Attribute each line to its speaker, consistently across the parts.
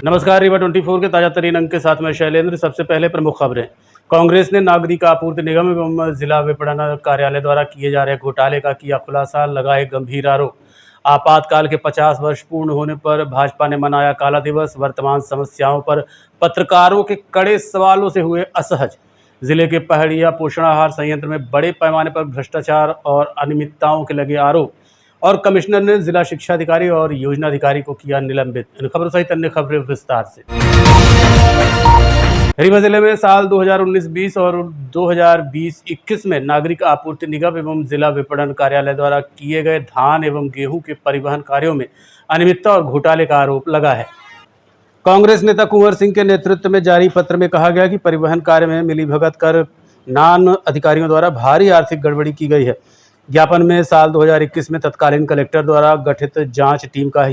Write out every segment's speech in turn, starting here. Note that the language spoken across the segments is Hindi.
Speaker 1: नमस्कार, रीवा 24 के ताजा तरीन अंक के साथ मैं शैलेंद्र। सबसे पहले प्रमुख खबरें। कांग्रेस ने नागरिक आपूर्ति निगम एवं जिला विपणन कार्यालय द्वारा किए जा रहे घोटाले का किया खुलासा, लगाए गंभीर आरोप। आपातकाल के 50 वर्ष पूर्ण होने पर भाजपा ने मनाया काला दिवस। वर्तमान समस्याओं पर पत्रकारों के कड़े सवालों से हुए असहज। जिले के पहाड़िया पोषण आहार संयंत्र में बड़े पैमाने पर भ्रष्टाचार और अनियमितताओं के लगे आरोप, और कमिश्नर ने जिला शिक्षा अधिकारी और योजना अधिकारी को किया निलंबित। इन खबरों सहित अन्य खबरें विस्तार से। रीवा जिले में साल 2019-20 और 2020-21 में नागरिक आपूर्ति निगम एवं जिला विपणन कार्यालय द्वारा किए गए धान एवं गेहूं के परिवहन कार्यों में अनियमितता और घोटाले का आरोप लगा है। कांग्रेस नेता कुंवर सिंह के नेतृत्व में जारी पत्र में कहा गया कि परिवहन कार्य में मिलीभगत कर नान अधिकारियों द्वारा भारी आर्थिक गड़बड़ी की गई है। ज्ञापन में साल 2021 में तत्कालीन कलेक्टर द्वारा गठित जांच टीम का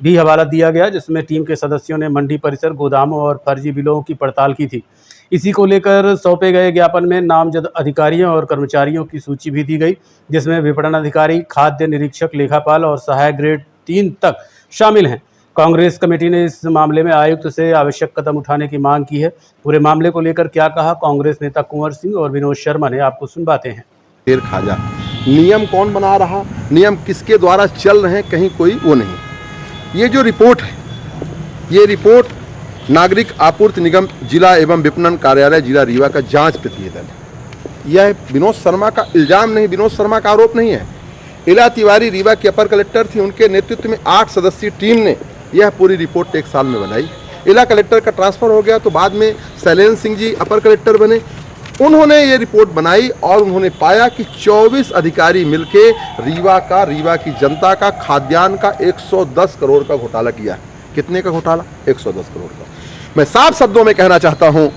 Speaker 1: भी हवाला दिया गया, जिसमें टीम के सदस्यों ने मंडी परिसर, गोदामों और फर्जी बिलों की पड़ताल की थी। इसी को लेकर सौंपे गए ज्ञापन में नामजद अधिकारियों और कर्मचारियों की सूची भी दी गई, जिसमें विपणन अधिकारी, खाद्य निरीक्षक, लेखापाल और सहायक ग्रेड 3 तक शामिल हैं। कांग्रेस कमेटी ने इस मामले में आयुक्त से आवश्यक कदम उठाने की मांग की है। पूरे मामले को लेकर क्या कहा कांग्रेस नेता कुंवर सिंह और विनोद शर्मा ने, आपको सुनवाते हैं।
Speaker 2: शेर खाजा नियम कौन बना रहा, नियम किसके द्वारा चल रहे हैं, कहीं कोई वो नहीं। ये जो रिपोर्ट है, ये रिपोर्ट नागरिक आपूर्ति निगम जिला एवं विपणन कार्यालय जिला रीवा का जांच प्रतिवेदन है। यह विनोद शर्मा का इल्जाम नहीं, विनोद शर्मा का आरोप नहीं है। इला तिवारी रीवा के अपर कलेक्टर थी, उनके नेतृत्व में 8 सदस्यीय टीम ने यह पूरी रिपोर्ट 1 साल में बनाई। इला कलेक्टर का ट्रांसफर हो गया तो बाद में शैलेंद्र सिंह जी अपर कलेक्टर बने। उन्होंने ये रिपोर्ट बनाई और उन्होंने पाया कि 24 अधिकारी मिलके रीवा की जनता का खाद्यान्न का 110 करोड़ का घोटाला किया है। कितने का घोटाला? 110 करोड़ का। मैं साफ शब्दों में कहना चाहता हूं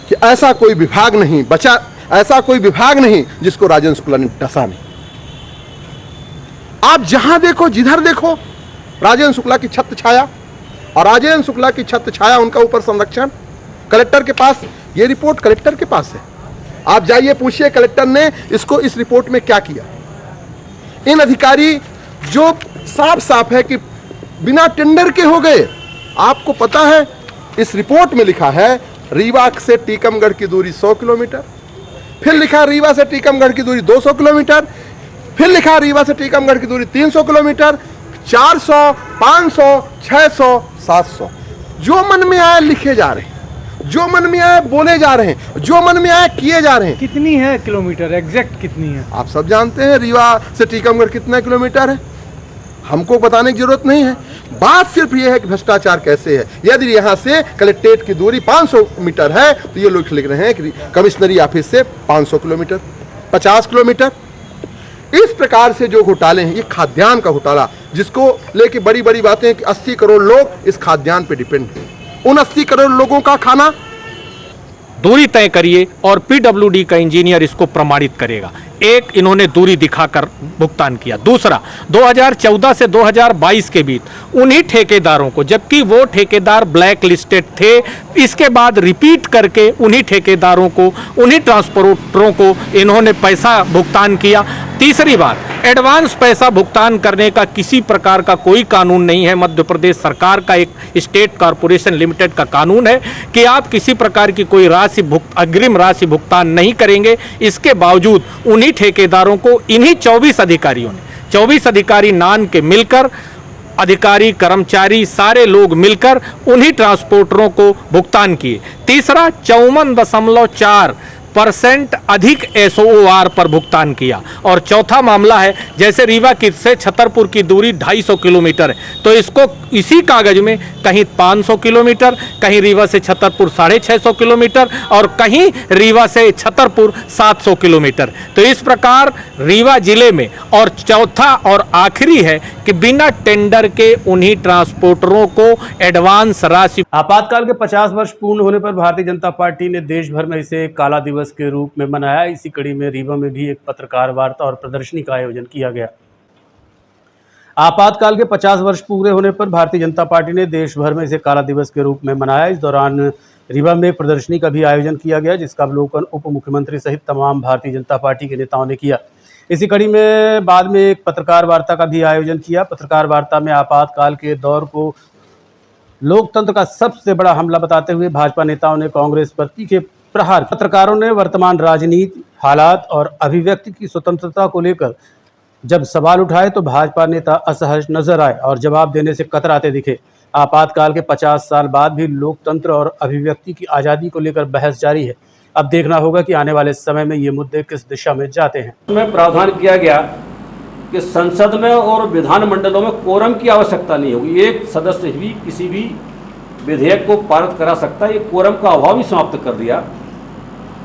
Speaker 2: कि ऐसा कोई विभाग नहीं बचा, ऐसा कोई विभाग नहीं जिसको राजेंद्र शुक्ला ने डसा नहीं। आप जहां देखो, जिधर देखो, राजेंद्र शुक्ला की छत्र छाया, और राजेंद्र शुक्ला की छत्र छाया, उनका ऊपर संरक्षण। कलेक्टर के पास ये रिपोर्ट, कलेक्टर के पास है। आप जाइए, पूछिए कलेक्टर ने इस रिपोर्ट में क्या किया। इन अधिकारी जो साफ साफ है कि बिना टेंडर के हो गए। आपको पता है इस रिपोर्ट में लिखा है रीवा से टीकमगढ़ की दूरी 100 किलोमीटर, फिर लिखा रीवा से टीकमगढ़ की दूरी 200 किलोमीटर, फिर लिखा रीवा से टीकमगढ़ की दूरी 300 किलोमीटर, 400, 500, 600, 700। जो मन में आए लिखे जा रहे हैं, जो मन में आए बोले जा रहे हैं, जो मन में आए किए जा रहे हैं।
Speaker 3: कितनी है किलोमीटर, एग्जैक्ट कितनी है?
Speaker 2: आप सब जानते हैं रीवा से टीकमगढ़ कितना किलोमीटर है, हमको बताने की जरूरत नहीं है। बात सिर्फ ये है कि भ्रष्टाचार कैसे है। यदि यहाँ से कलेक्ट्रेट की दूरी 500 मीटर है तो ये लोग लिख रहे हैं कि कमिश्नरी ऑफिस से 500 किलोमीटर, 50 किलोमीटर। इस प्रकार से जो घोटाले हैं, ये खाद्यान्न का घोटाला, जिसको लेके बड़ी बड़ी बातें हैं कि 80 करोड़ लोग इस खाद्यान्न पे डिपेंड हैं। उन 80 करोड़ लोगों का खाना
Speaker 4: दूरी तय करिए और पीडब्ल्यूडी का इंजीनियर इसको प्रमाणित करेगा। एक, इन्होंने दूरी दिखाकर भुगतान किया। दूसरा, 2014 से 2022 के बीच उन्हीं ठेकेदारों को, जबकि वो ठेकेदार ब्लैक लिस्टेड थे, इसके बाद रिपीट करके उन्हीं ठेकेदारों को, उन्हीं ट्रांसपोर्टरों को इन्होंने पैसा भुगतान किया। तीसरी बात, एडवांस पैसा भुगतान करने का किसी प्रकार का कोई कानून नहीं है। मध्य प्रदेश सरकार का एक स्टेट कॉरपोरेशन लिमिटेड का कानून है कि आप किसी प्रकार की कोई अग्रिम राशि भुगतान नहीं करेंगे। इसके बावजूद उन्हीं ठेकेदारों को, इन्हीं 24 अधिकारियों ने, 24 अधिकारी नान के मिलकर, अधिकारी, कर्मचारी, सारे लोग मिलकर उन्हीं ट्रांसपोर्टरों को भुगतान किए। तीसरा, 54.4% अधिक SOR पर भुगतान किया। और चौथा मामला है, जैसे रीवा से छतरपुर की दूरी 250 किलोमीटर है, तो इसको इसी कागज में कहीं 500 किलोमीटर, कहीं रीवा से छतरपुर 650 किलोमीटर, और कहीं रीवा से छतरपुर 700 किलोमीटर। तो इस प्रकार रीवा जिले में, और चौथा और आखिरी है कि बिना टेंडर के उन्हीं ट्रांसपोर्टरों को एडवांस राशि।
Speaker 1: आपातकाल के 50 वर्ष पूर्ण होने पर भारतीय जनता पार्टी ने देश भर में इसे काला दिवस के रूप में मनाया। इसी कड़ी में रीवा में भी एक पत्रकार वार्ता और प्रदर्शनी का आयोजन किया गया। आपातकाल के 50 वर्ष पूरे होने पर भारतीय जनता पार्टी ने देश भर में इसे काला दिवस के रूप में मनाया। इस दौरान रीवा में एक प्रदर्शनी का भी आयोजन किया गया, जिसका अवलोकन उप मुख्यमंत्री सहित तमाम भारतीय जनता पार्टी के नेताओं ने किया। इसी कड़ी में बाद में एक पत्रकार वार्ता का भी आयोजन किया। पत्रकार वार्ता में आपातकाल के दौर को लोकतंत्र का सबसे बड़ा हमला बताते हुए भाजपा नेताओं ने कांग्रेस पर तीखे प्रहार। पत्रकारों ने वर्तमान राजनीति, हालात और अभिव्यक्ति की स्वतंत्रता को लेकर जब सवाल उठाए तो भाजपा नेता असहज नजर आए और जवाब देने से कतराते दिखे। आपातकाल के 50 साल बाद भी लोकतंत्र और अभिव्यक्ति की आज़ादी को लेकर बहस जारी है। अब देखना होगा कि आने वाले समय में ये मुद्दे किस दिशा में जाते हैं।
Speaker 5: में प्रावधान किया गया कि संसद में और विधानमंडलों में कोरम की आवश्यकता नहीं होगी, एक सदस्य ही किसी भी विधेयक को पारित करा सकता है। ये कोरम का अभाव ही समाप्त कर दिया।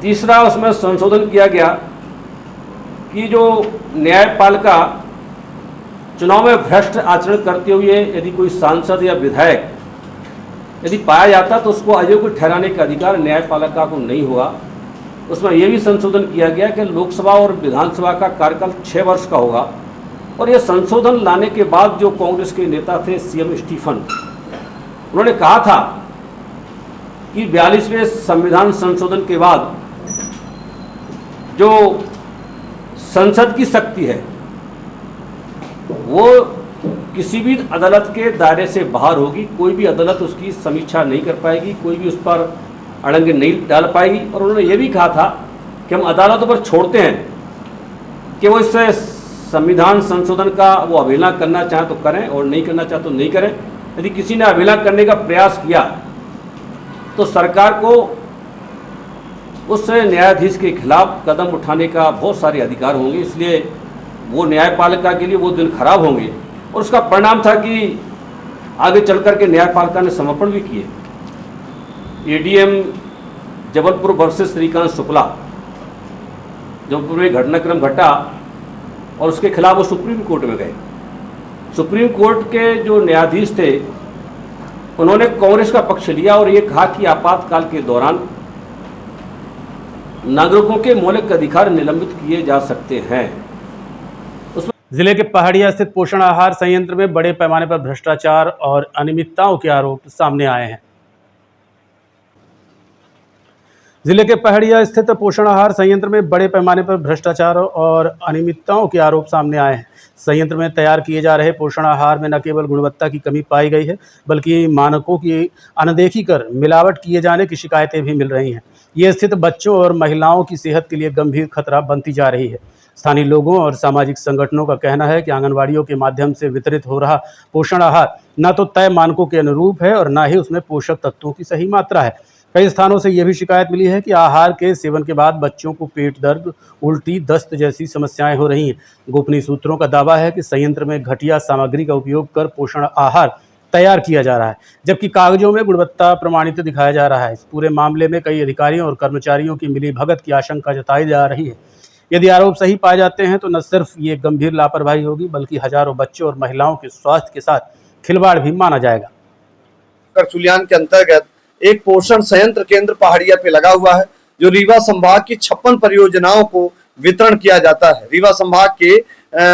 Speaker 5: तीसरा, उसमें संशोधन किया गया कि जो न्यायपालिका चुनाव में भ्रष्ट आचरण करते हुए यदि कोई सांसद या विधायक यदि पाया जाता तो उसको अयोग्य ठहराने का अधिकार न्यायपालिका को नहीं होगा। उसमें यह भी संशोधन किया गया कि लोकसभा और विधानसभा का कार्यकाल 6 वर्ष का होगा। और ये संशोधन लाने के बाद जो कांग्रेस के नेता थे सीएम स्टीफन, उन्होंने कहा था कि 42वें संविधान संशोधन के बाद जो संसद की शक्ति है वो किसी भी अदालत के दायरे से बाहर होगी। कोई भी अदालत उसकी समीक्षा नहीं कर पाएगी, कोई भी उस पर अड़ंगे नहीं डाल पाएगी। और उन्होंने ये भी कहा था कि हम अदालतों पर छोड़ते हैं कि वो इससे संविधान संशोधन का वो अवहेलना करना चाहे तो करें और नहीं करना चाहे तो नहीं करें। यदि किसी ने अवहेलना करने का प्रयास किया तो सरकार को उस न्यायाधीश के खिलाफ कदम उठाने का बहुत सारे अधिकार होंगे। इसलिए वो न्यायपालिका के लिए वो दिन खराब होंगे। और उसका परिणाम था कि आगे चल कर के न्यायपालिका ने समर्पण भी किए। एडीएम जबलपुर वर्सेस श्रीकांत शुक्ला, जबलपुर में घटनाक्रम घटा और उसके खिलाफ वो सुप्रीम कोर्ट में गए। सुप्रीम कोर्ट के जो न्यायाधीश थे उन्होंने कांग्रेस का पक्ष लिया और ये कहा कि आपातकाल के दौरान नागरिकों के मौलिक अधिकार निलंबित किए जा सकते हैं।
Speaker 1: जिले के पहाड़िया स्थित पोषण आहार संयंत्र में बड़े पैमाने पर भ्रष्टाचार और अनियमितताओं के आरोप सामने आए हैं। जिले के पहाड़िया स्थित पोषण आहार संयंत्र में बड़े पैमाने पर भ्रष्टाचार और अनियमितताओं के आरोप सामने आए हैं। संयंत्र में तैयार किए जा रहे पोषण आहार में न केवल गुणवत्ता की कमी पाई गई है बल्कि मानकों की अनदेखी कर मिलावट किए जाने की शिकायतें भी मिल रही हैं। ये स्थिति बच्चों और महिलाओं की सेहत के लिए गंभीर खतरा बनती जा रही है। स्थानीय लोगों और सामाजिक संगठनों का कहना है कि आंगनवाड़ियों के माध्यम से वितरित हो रहा पोषण आहार न तो तय मानकों के अनुरूप है और न ही उसमें पोषक तत्वों की सही मात्रा है। कई स्थानों से यह भी शिकायत मिली है कि आहार के सेवन के बाद बच्चों को पेट दर्द, उल्टी, दस्त जैसी समस्याएं हो रही हैं। गोपनीय सूत्रों का दावा है कि संयंत्र में घटिया सामग्री का उपयोग कर पोषण आहार तैयार किया जा रहा है, जबकि कागजों में गुणवत्ता प्रमाणित दिखाया जा रहा है। इस पूरे मामले में कई अधिकारियों और कर्मचारियों की मिलीभगत की आशंका जताई जा रही है। यदि आरोप सही पाए जाते हैं तो न सिर्फ ये गंभीर लापरवाही होगी बल्कि हजारों बच्चों और महिलाओं के स्वास्थ्य के साथ खिलवाड़ भी माना जाएगा।
Speaker 6: करचुलियान के अंतर्गत एक पोषण संयंत्र केंद्र पहाड़िया पे लगा हुआ है जो रीवा संभाग की 56 परियोजनाओं को वितरण किया जाता है। रीवा संभाग के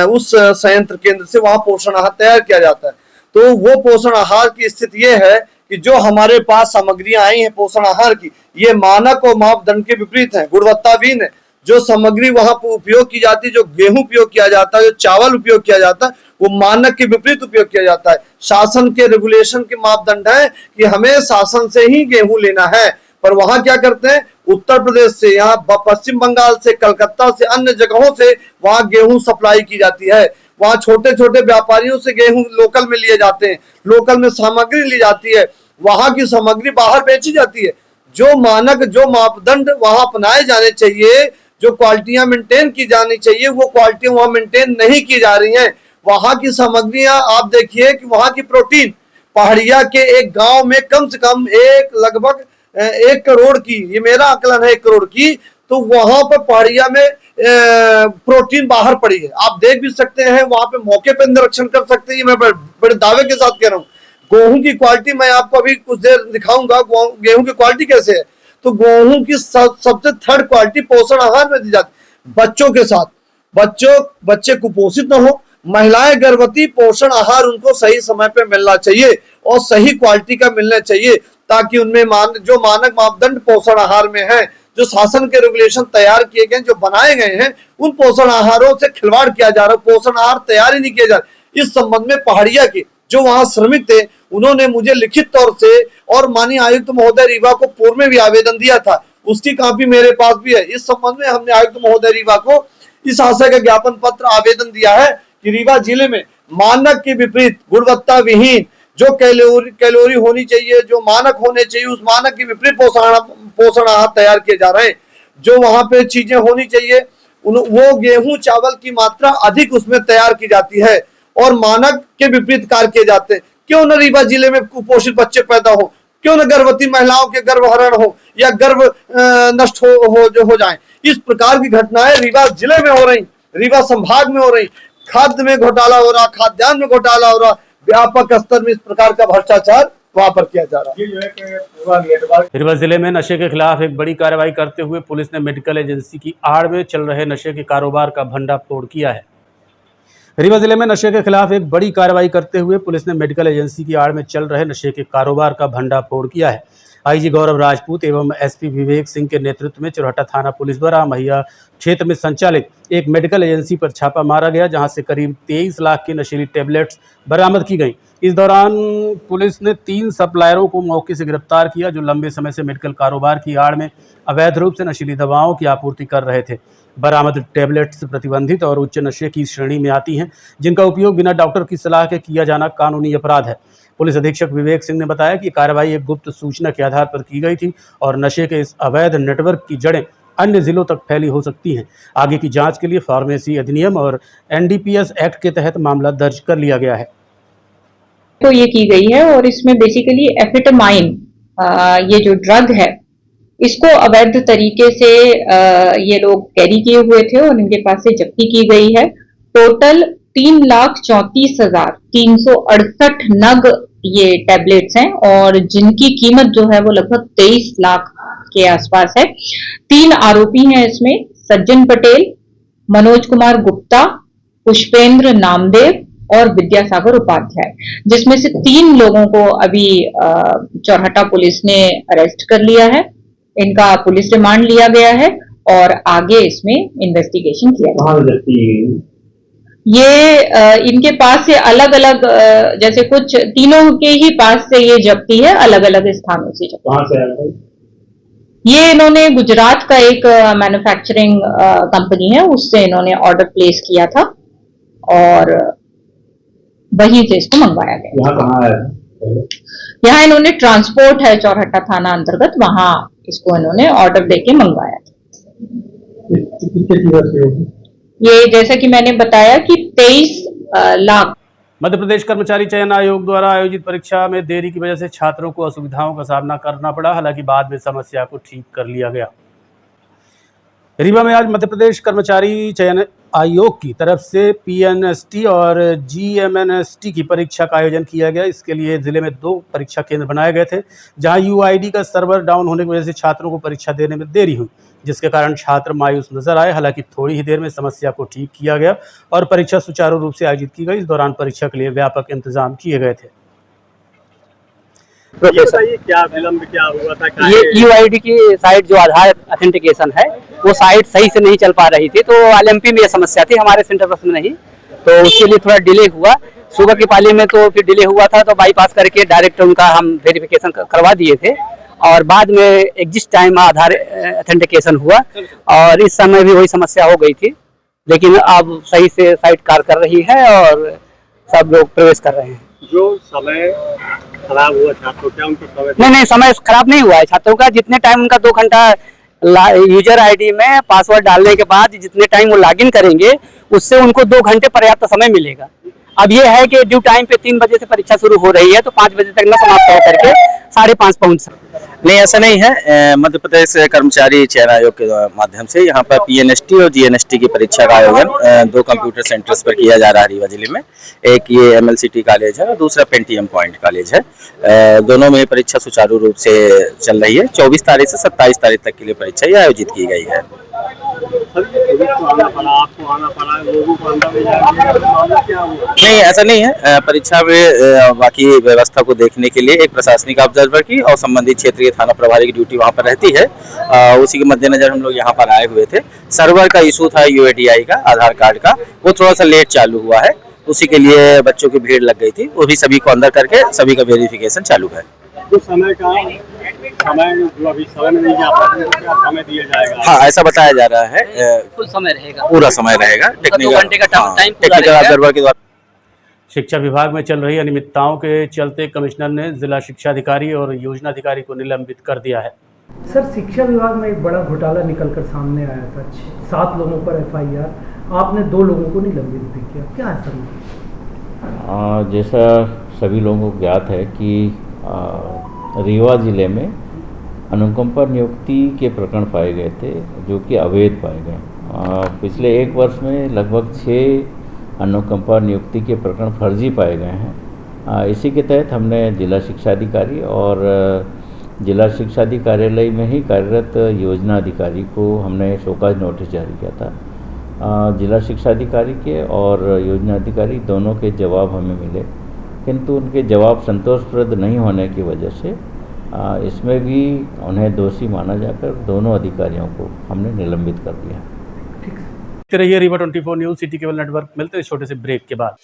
Speaker 6: उस संयंत्र केंद्र से वहां पोषण आहार तैयार किया जाता है। तो वो पोषण आहार की स्थिति ये है कि जो हमारे पास सामग्रियां आई हैं पोषण आहार की, ये मानक और मापदंड के विपरीत है, गुणवत्ताहीन है। जो सामग्री वहां पर उपयोग की जाती है, जो गेहूं उपयोग किया जाता है, जो चावल उपयोग किया जाता है, वो मानक के विपरीत उपयोग किया जाता है। शासन के रेगुलेशन के मापदंड है कि हमें शासन से ही गेहूं लेना है, पर वहां क्या करते हैं, उत्तर प्रदेश से, यहाँ पश्चिम बंगाल से, कलकत्ता से, अन्य जगहों से वहां गेहूं सप्लाई की जाती है। वहां छोटे छोटे व्यापारियों से गेहूं लोकल में लिए जाते हैं, लोकल में सामग्री ली जाती है, वहां की सामग्री बाहर बेची जाती है। जो मानक, जो मापदंड वहां अपनाए जाने चाहिए, जो क्वालिटियां मेंटेन की जानी चाहिए, वो क्वालिटियां वहां मेंटेन नहीं की जा रही हैं। वहां की सामग्रियां आप देखिए कि वहां की प्रोटीन, पहाड़िया के एक गांव में कम से कम लगभग 1 करोड़ की, ये मेरा आकलन है 1 करोड़ की, तो वहां पर पहाड़िया में प्रोटीन बाहर पड़ी है। आप देख भी सकते हैं, वहां पे मौके पर निरीक्षण कर सकते हैं। मैं बड़े दावे के साथ कह रहा हूँ। गेहूं की क्वालिटी मैं आपको अभी कुछ देर दिखाऊंगा, गेहूं की क्वालिटी कैसे है। तो गेहूं की सबसे थर्ड क्वालिटी पोषण आहार में दी जाती, बच्चों के साथ। बच्चे कुपोषित न हो, महिलाएं गर्भवती, पोषण आहार उनको सही समय पे मिलना चाहिए और सही क्वालिटी का मिलना चाहिए, ताकि उनमें जो मानक मापदंड पोषण आहार में है, जो शासन के रेगुलेशन तैयार किए गए, जो बनाए गए हैं, उन पोषण आहारों से खिलवाड़ किया जा रहा है। पोषण आहार तैयार ही नहीं किया जा रहा। इस संबंध में पहाड़िया के जो वहां श्रमिक थे, उन्होंने मुझे लिखित तौर से और माननीय आयुक्त महोदय रीवा को पूर्व में भी आवेदन दिया था, उसकी कॉपी मेरे पास भी है। इस संबंध में हमने आयुक्त महोदय रीवा को इस आशय का ज्ञापन पत्र आवेदन दिया है कि रीवा जिले में मानक के विपरीत, गुणवत्ता विहीन जो कैलोरी होनी चाहिए, जो मानक होने चाहिए, उस मानक के विपरीत पोषण आहार तैयार किए जा रहे हैं। जो वहां पे चीजें होनी चाहिए वो गेहूं चावल की मात्रा अधिक उसमें तैयार की जाती है और मानक के विपरीत कार्य किए जाते हैं। क्यों न रीवा जिले में कुपोषित बच्चे पैदा हो, क्यों न गर्भवती महिलाओं के गर्भहरण हो या गर्भ नष्ट हो जाए। इस प्रकार की घटनाएं रीवा जिले में हो रही, रीवा संभाग में हो रही। खाद्य में घोटाला हो रहा, खाद्यान्न में घोटाला हो रहा, व्यापक स्तर में इस प्रकार का भ्रष्टाचार वहां पर किया जा रहा है।
Speaker 1: रीवा जिले में नशे के खिलाफ एक बड़ी कार्रवाई करते हुए पुलिस ने मेडिकल एजेंसी की आड़ में चल रहे नशे के कारोबार का भंडाफोड़ किया है। रीवा जिले में नशे के खिलाफ एक बड़ी कार्रवाई करते हुए पुलिस ने मेडिकल एजेंसी की आड़ में चल रहे नशे के कारोबार का भंडाफोड़ किया है। आईजी गौरव राजपूत एवं एसपी विवेक सिंह के नेतृत्व में चौराहा थाना पुलिस द्वारा महिया क्षेत्र में संचालित एक मेडिकल एजेंसी पर छापा मारा गया, जहां से करीब 23 लाख की नशीली टेबलेट्स बरामद की गई। इस दौरान पुलिस ने 3 सप्लायरों को मौके से गिरफ्तार किया, जो लंबे समय से मेडिकल कारोबार की आड़ में अवैध रूप से नशीली दवाओं की आपूर्ति कर रहे थे। बरामद टेबलेट्स प्रतिबंधित और उच्च नशे की श्रेणी में आती हैं, जिनका उपयोग बिना डॉक्टर की सलाह के किया जाना कानूनी अपराध है। पुलिस अधीक्षक विवेक सिंह ने बताया कि कार्रवाई एक गुप्त सूचना के आधार पर की गई थी और नशे के इस अवैध नेटवर्क की जड़ें अन्य जिलों तक फैली हो सकती हैं। आगे की जांच के लिए फार्मेसी अधिनियम और एनडीपीएस एक्ट के तहत मामला दर्ज कर लिया गया है।
Speaker 7: तो ये की गई है और इसमें बेसिकली एफिटामाइन ये जो ड्रग है इसको अवैध तरीके से ये लोग कैरी किए हुए थे और इनके पास से जब्ती की गई है। टोटल 3,34,368 नग ये टैबलेट्स हैं और जिनकी कीमत जो है वो लगभग 23 लाख के आसपास है। 3 आरोपी हैं इसमें, सज्जन पटेल, मनोज कुमार गुप्ता, पुष्पेंद्र नामदेव और विद्यासागर उपाध्याय, जिसमें से 3 लोगों को अभी चौराहा पुलिस ने अरेस्ट कर लिया है। इनका पुलिस रिमांड लिया गया है और आगे इसमें इन्वेस्टिगेशन किया जाएगा। ये इनके पास से अलग अलग जैसे कुछ तीनों के ही पास से ये जब्ती है, अलग अलग स्थानों से जब्ती। ये इन्होंने गुजरात का एक मैन्युफैक्चरिंग कंपनी है, उससे इन्होंने ऑर्डर प्लेस किया था और वहीं से इसको मंगवाया गया। यहाँ कहाँ है? यहाँ इन्होंने ट्रांसपोर्ट है चौराहा थाना अंतर्गत, वहां इसको इन्होंने ऑर्डर देके मंगवाया था। ये जैसा कि मैंने बताया कि 23 लाख।
Speaker 1: मध्य प्रदेश कर्मचारी चयन आयोग द्वारा आयोजित परीक्षा में देरी की वजह से छात्रों को असुविधाओं का सामना करना पड़ा, हालांकि बाद में समस्या को ठीक कर लिया गया। रीवा में आज मध्य प्रदेश कर्मचारी चयन आयोग की तरफ से पीएनएसटी और जीएमएनएसटी की परीक्षा का आयोजन किया गया। इसके लिए जिले में 2 परीक्षा केंद्र बनाए गए थे, जहां यूआईडी का सर्वर डाउन होने की वजह से छात्रों को परीक्षा देने में देरी हुई, जिसके कारण छात्र मायूस नजर आए। हालांकि थोड़ी ही देर में समस्या को ठीक किया गया और परीक्षा सुचारू रूप से आयोजित की गई। इस दौरान परीक्षा के लिए व्यापक इंतजाम किए गए थे।
Speaker 8: ये क्या विलंब क्या हुआ था? ये यूआईडी की साइट जो आधार ऑथेंटिकेशन है वो साइट सही से नहीं चल पा रही थी, तो एलएमपी में ये समस्या थी, हमारे सेंटर बस में नहीं, तो उसके लिए थोड़ा डिले हुआ। सुबह की पाली में तो फिर डिले हुआ था, तो बाईपास करके डायरेक्ट उनका हम वेरिफिकेशन करवा दिए थे और बाद में एग्जिस्ट टाइम आधार ऑथेंटिकेशन हुआ और इस समय भी वही समस्या हो गई थी, लेकिन अब सही से साइट कार्य कर रही है और सब लोग प्रवेश कर रहे हैं।
Speaker 9: जो समय खराब हुआ छात्रों क्या उनको समय?
Speaker 8: नहीं, समय खराब नहीं हुआ है छात्रों का। जितने टाइम उनका 2 घंटा यूजर आईडी में पासवर्ड डालने के बाद जितने टाइम वो लॉगिन करेंगे उससे उनको 2 घंटे पर्याप्त समय मिलेगा। अब ये है कि ड्यू टाइम पे 3 बजे से परीक्षा शुरू हो रही है, तो 5 बजे तक न समाप्त होकर के 5:30 पहुंच सकते।
Speaker 10: नहीं, ऐसा नहीं है। मध्य प्रदेश कर्मचारी चयन आयोग के माध्यम से यहाँ पर पीएनएसटी और जीएनएसटी की परीक्षा का आयोजन 2 कंप्यूटर सेंटर्स पर किया जा रहा है रीवा जिले में। एक ये एमएलसीटी कॉलेज है और दूसरा पेंटियम पॉइंट कॉलेज है। दोनों में परीक्षा सुचारू रूप से चल रही है। 24 तारीख से 27 तारीख तक के लिए परीक्षा ये आयोजित की गई है। नहीं, ऐसा नहीं है। परीक्षा में बाकी व्यवस्था को देखने के लिए एक प्रशासनिक ऑब्जर्वर की और संबंधित क्षेत्रीय थाना प्रभारी की ड्यूटी वहां पर रहती है। उसी के मद्देनजर हम लोग यहाँ पर आए हुए थे। सर्वर का इशू था यूआईडीआई का, आधार कार्ड का, वो थोड़ा सा लेट चालू हुआ है, उसी के लिए बच्चों की भीड़ लग गई थी, वो भी सभी को अंदर करके सभी का वेरिफिकेशन चालू है।
Speaker 9: तो समय जो अभी समय नहीं जा पा रहे, क्या समय दिया जाएगा?
Speaker 10: हाँ, ऐसा बताया जा रहा है,
Speaker 8: फुल समय रहेगा,
Speaker 10: पूरा समय रहेगा, टेक्निकल ऑब्जर्वर के द्वारा।
Speaker 1: शिक्षा विभाग में चल रही अनियमितताओं के चलते कमिश्नर ने जिला शिक्षा अधिकारी और योजना अधिकारी को निलंबित कर दिया है।
Speaker 3: सर, शिक्षा विभाग में एक बड़ा घोटाला निकलकर सामने आया था। 7 लोगों पर FIR, आपने 2 लोगों को निलंबित भी किया, क्या है सर?
Speaker 11: जैसा सभी लोगों को ज्ञात है कि रीवा जिले में अनुकंपा नियुक्ति के प्रकरण पाए गए थे जो कि अवैध पाए गए। पिछले 1 वर्ष में लगभग 6 अनुकंपा नियुक्ति के प्रकरण फर्जी पाए गए हैं। इसी के तहत हमने जिला शिक्षा अधिकारी और जिला शिक्षा अधिकारियालय में ही कार्यरत योजना अधिकारी को हमने शोकाज नोटिस जारी किया था। जिला शिक्षा अधिकारी के और योजना अधिकारी दोनों के जवाब हमें मिले, किंतु उनके जवाब संतोषप्रद नहीं होने की वजह से इसमें भी उन्हें दोषी माना जाकर दोनों अधिकारियों को हमने निलंबित कर दिया।
Speaker 1: देखते रहिए Rewa 24 news city cable network. मिलते हैं छोटे से ब्रेक के बाद।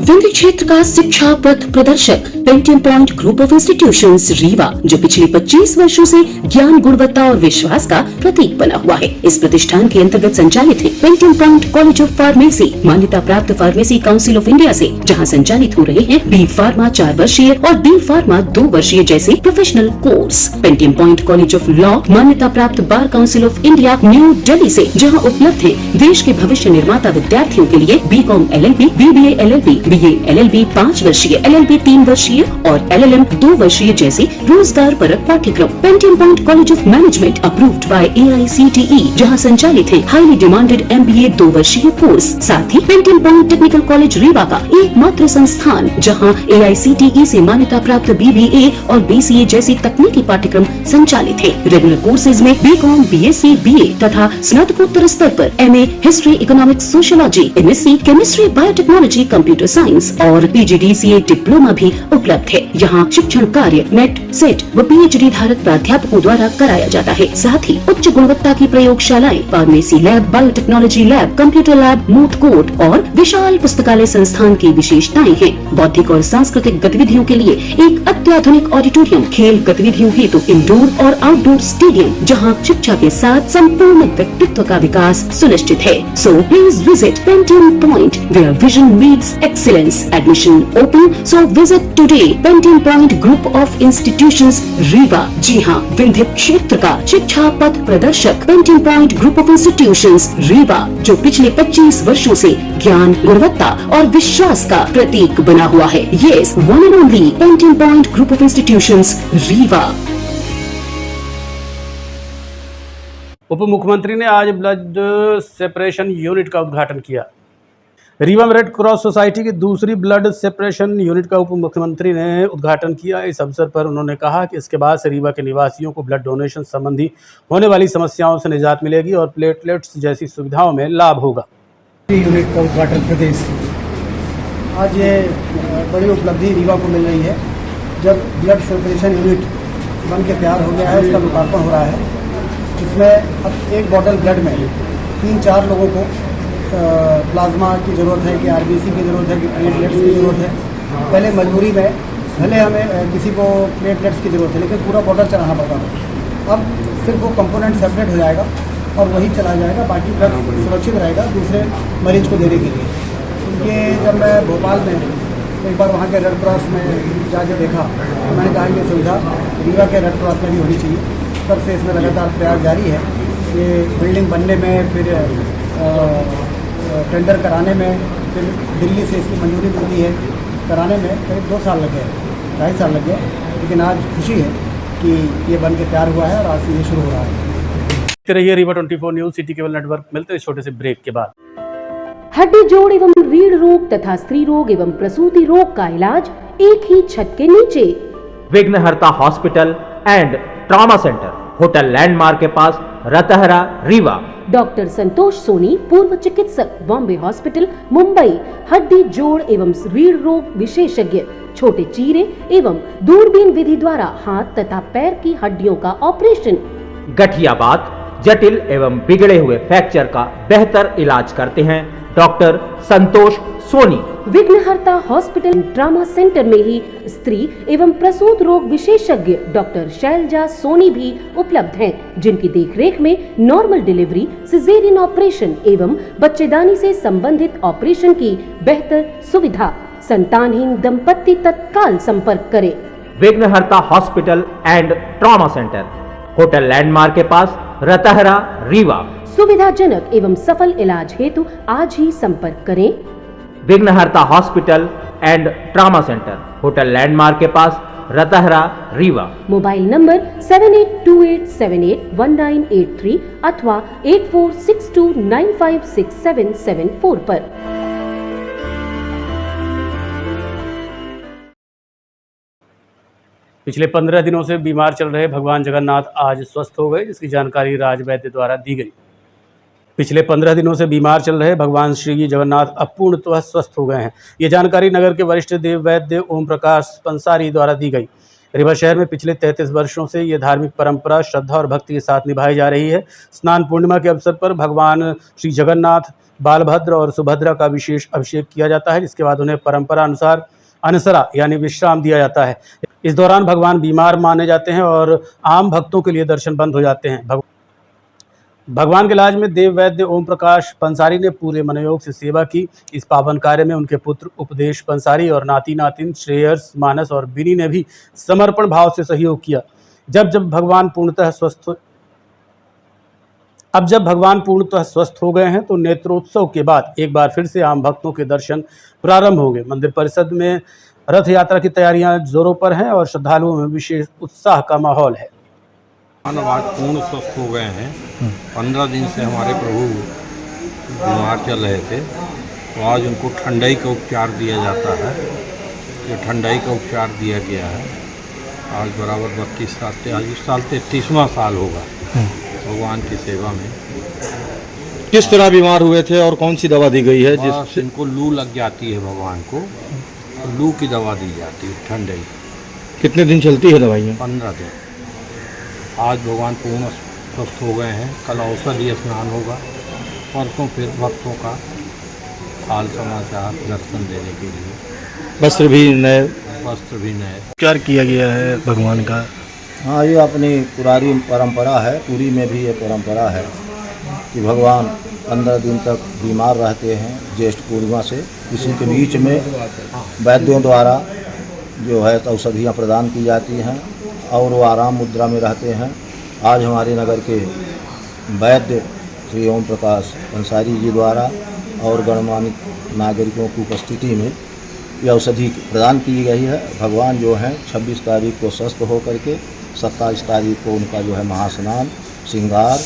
Speaker 12: विंध्य क्षेत्र का शिक्षा पथ प्रदर्शक Pentium point group of institutions Rewa, जो पिछले 25 वर्षों से ज्ञान, गुणवत्ता और विश्वास का प्रतीक बना हुआ है। इस प्रतिष्ठान के अंतर्गत संचालित है Pentium point college of pharmacy, मान्यता प्राप्त फार्मेसी काउंसिल ऑफ इंडिया से, जहां संचालित हो रहे हैं बी फार्मा 4 वर्षीय और बी फार्मा 2 वर्षीय जैसे professional course. Pentium point college of law, मान्यता प्राप्त bar council of India new Delhi से, जहाँ उपलब्ध है देश के भविष्य निर्माता विद्यार्थियों के लिए BCom LLB, BBA LLB, BA LLB 5 वर्षीय, LLB 3 वर्षीय और LLM 2 वर्षीय जैसे रोजगार परक पाठ्यक्रम। Pentium point college of management approved by AICTE, जहां संचालित है हाईली डिमांडेड MBA 2 वर्षीय कोर्स। साथ ही Pentium point technical college Rewa का एकमात्र संस्थान जहां AICTE से मान्यता प्राप्त BBA और BCA जैसी तकनीकी पाठ्यक्रम संचालित है। रेगुलर कोर्सेज में BCom, BSc, BA तथा स्नातकोत्तर स्तर पर MA history, economics, sociology, MSc chemistry, biotechnology, computer science और PGDCA डिप्लोमा भी उपलब्ध है। यहाँ शिक्षण कार्य नेट, सेट व PhD धारक प्राध्यापकों द्वारा कराया जाता है। साथ ही उच्च गुणवत्ता की प्रयोगशालाएं, pharmacy lab, biotechnology lab, computer lab, moot court और विशाल पुस्तकालय संस्थान की विशेषताएं हैं। बौद्धिक और सांस्कृतिक गतिविधियों के लिए एक अत्याधुनिक ऑडिटोरियम, खेल गतिविधियों हेतु इंडोर और आउटडोर स्टेडियम, जहाँ शिक्षा के साथ संपूर्ण व्यक्तित्व का विकास सुनिश्चित है। So please visit Pentium point where vision meets excellence. Admission open, so visit today Pentium Point Group of Institutions Rewa. जी हाँ, विंध्य क्षेत्र का शिक्षा पथ प्रदर्शक Pentium Point Group of Institutions Rewa, जो पिछले 25 वर्षों से ज्ञान, गुणवत्ता और विश्वास का प्रतीक बना हुआ है। Yes, one and only Pentium Point Group of Institutions Rewa.
Speaker 1: उप मुख्यमंत्री ने आज ब्लड सेपरेशन यूनिट का उद्घाटन किया। रीवा में रेड क्रॉस सोसाइटी की दूसरी ब्लड सेपरेशन यूनिट का उप मुख्यमंत्री ने उद्घाटन किया। इस अवसर पर उन्होंने कहा कि इसके बाद से रीवा के निवासियों को ब्लड डोनेशन संबंधी होने वाली समस्याओं से निजात मिलेगी और प्लेटलेट्स जैसी सुविधाओं में लाभ होगा।
Speaker 3: यूनिट का उद्घाटन प्रदेश आज ये बड़ी उपलब्धि रीवा को मिल रही है, जब ब्लड सेपरेशन यूनिट बन के तैयार हो गया है, उसका लोकार्पण हो रहा है। इसमें अब एक बॉटल ब्लड में 3-4 लोगों को प्लाज्मा की ज़रूरत है, कि RBC की ज़रूरत है, कि प्लेटलेट्स की ज़रूरत है। पहले मजबूरी में भले हमें किसी को प्लेटलेट्स की ज़रूरत है, लेकिन पूरा बॉटल चलाना पड़ता था। अब सिर्फ वो कंपोनेंट सेपरेट हो जाएगा और वही चला जाएगा, बाकी ब्लड सुरक्षित रहेगा दूसरे मरीज को देने के लिए। ये जब मैं भोपाल में एक बार वहाँ के रेड क्रॉस में जाके देखा तो मैंने कहा ये सुविधा रीवा के रेड क्रॉस में भी होनी चाहिए। तब से इसमें लगातार प्रयास जारी है। ये बिल्डिंग बनने में, फिर टेंडर कराने में, फिर दिल्ली से इसकी मंजूरी मिलती है, कराने में करीब 2 साल लगे, 2.5 साल लगे, लेकिन आज खुशी है कि ये बन के तैयार हुआ है और आज से ये शुरू हो रहा है।
Speaker 1: देखते रहिए Rewa 24 news city cable network. मिलते हैं छोटे से ब्रेक के बाद।
Speaker 12: हड्डी जोड़ एवं रीढ़ रोग तथा स्त्री रोग एवं प्रसूति रोग का इलाज एक ही छत के नीचे।
Speaker 13: विघ्नहर्ता hospital and trauma centre, hotel landmark के पास, रतहरा, रीवा।
Speaker 12: डॉक्टर संतोष सोनी, पूर्व चिकित्सक, बॉम्बे हॉस्पिटल, मुंबई। हड्डी जोड़ एवं रीढ़ रोग विशेषज्ञ, छोटे चीरे एवं दूरबीन विधि द्वारा हाथ तथा पैर की हड्डियों का ऑपरेशन।
Speaker 13: गठिया बात, जटिल एवं बिगड़े हुए फ्रैक्चर का बेहतर इलाज करते हैं डॉक्टर संतोष सोनी।
Speaker 12: विघ्नहर्ता हॉस्पिटल ट्रामा सेंटर में ही स्त्री एवं प्रसूत रोग विशेषज्ञ डॉक्टर शैलजा सोनी भी उपलब्ध हैं, जिनकी देखरेख में नॉर्मल डिलीवरी, सिजेरियन ऑपरेशन एवं बच्चेदानी से संबंधित ऑपरेशन की बेहतर सुविधा। संतानहीन दंपत्ति तत्काल संपर्क करें।
Speaker 13: विघ्नहर्ता hospital and trauma centre, hotel landmark के पास, रतहरा, रीवा।
Speaker 12: सुविधाजनक एवं सफल इलाज हेतु आज ही संपर्क करें।
Speaker 13: विघ्नहर्ता hospital and trauma centre, hotel landmark के पास, रतहरा, रीवा।
Speaker 12: मोबाइल नंबर 7828781983 अथवा 8462956774 पर।
Speaker 1: पिछले 15 दिनों से बीमार चल रहे भगवान जगन्नाथ आज स्वस्थ हो गए, जिसकी जानकारी राज वैद्य द्वारा दी गई। पिछले 15 दिनों से बीमार चल रहे भगवान श्री जगन्नाथ अब पूर्णतः स्वस्थ हो गए हैं। ये जानकारी नगर के वरिष्ठ देव वैद्य ओम प्रकाश पंसारी द्वारा दी गई। रीवा शहर में पिछले 33 वर्षों से ये धार्मिक परंपरा श्रद्धा और भक्ति के साथ निभाई जा रही है। स्नान पूर्णिमा के अवसर पर भगवान श्री जगन्नाथ, बालभद्र और सुभद्रा का विशेष अभिषेक किया जाता है, जिसके बाद उन्हें परंपरा अनुसार अनसरा यानी विश्राम दिया जाता है। इस दौरान भगवान बीमार माने जाते हैं और आम भक्तों के लिए दर्शन बंद हो जाते हैं। भगवान के इलाज में देव वैद्य ओम प्रकाश पंसारी ने पूरे मनोयोग से सेवा की। इस पावन कार्य में उनके पुत्र उपदेश पंसारी और नाती नातिन श्रेयस, मानस और बिनी ने भी समर्पण भाव से सहयोग किया। जब भगवान पूर्णतः स्वस्थ हो गए हैं तो नेत्रोत्सव के बाद एक बार फिर से आम भक्तों के दर्शन प्रारंभ होंगे। मंदिर परिसर में रथ यात्रा की तैयारियां जोरों पर हैं और श्रद्धालुओं में विशेष उत्साह का माहौल है।
Speaker 14: आज पूर्ण स्वस्थ हो गए हैं। 15 दिन से हमारे प्रभु बीमार चल रहे थे, तो आज उनको ठंडाई का उपचार दिया जाता है। ये ठंडाई का उपचार दिया गया है। आज बराबर 32 साल से, आज इस साल 33वां साल होगा भगवान की सेवा में।
Speaker 15: किस तरह बीमार हुए थे और कौन सी दवा दी गई है?
Speaker 14: जिससे इनको लू लग जाती है, भगवान को लू की दवा दी जाती है ठंडाई।
Speaker 15: कितने दिन चलती है दवाइयाँ?
Speaker 14: 15 दिन। आज भगवान पूर्ण स्वस्थ हो गए हैं। कल औषधि स्नान होगा, परसों फिर भक्तों का हाल समाचार दर्शन देने के लिए
Speaker 15: वस्त्र भी नए
Speaker 16: उपचार किया गया है भगवान का।
Speaker 17: हाँ, ये अपनी पुरानी परंपरा है। पुरी में भी ये परंपरा है कि भगवान 15 दिन तक बीमार रहते हैं। ज्येष्ठ पूर्णिमा से इसी के बीच में वैद्यों द्वारा जो है औषधियाँ प्रदान की जाती हैं और वो आराम मुद्रा में रहते हैं। आज हमारे नगर के वैद्य श्री ओम प्रकाश पंसारी जी द्वारा और गणमान्य नागरिकों की उपस्थिति में ये औषधि प्रदान की गई है। भगवान जो हैं 26 तारीख को स्वस्थ होकर के 27 तारीख को उनका जो है महास्नान, श्रृंगार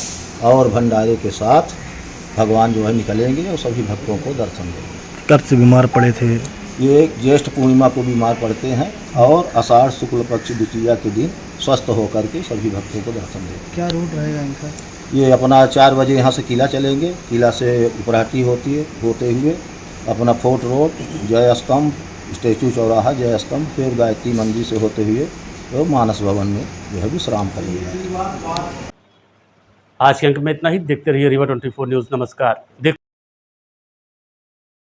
Speaker 17: और भंडारे के साथ भगवान जो है निकलेंगे और सभी भक्तों को दर्शन देंगे।
Speaker 16: कब से बीमार पड़े थे?
Speaker 17: ये ज्येष्ठ पूर्णिमा को बीमार पड़ते हैं और आषाढ़ शुक्ल पक्ष द्वितीया के दिन स्वस्थ होकर के सभी भक्तों को दर्शन देंगे।
Speaker 3: क्या रूट रहेगा इनका?
Speaker 17: ये अपना 4 बजे यहाँ से किला चलेंगे। किला से उपराहटी होते हुए अपना फोर्ट रोड, जय स्तंभ, स्टेचू चौराहा, जय स्तंभ, फिर गायत्री मंदिर से होते हुए तो मानस भवन में जो है विश्राम करेंगे।
Speaker 1: आज के अंक में इतना ही। देखते रहिए रीवा 24 न्यूज़। नमस्कार।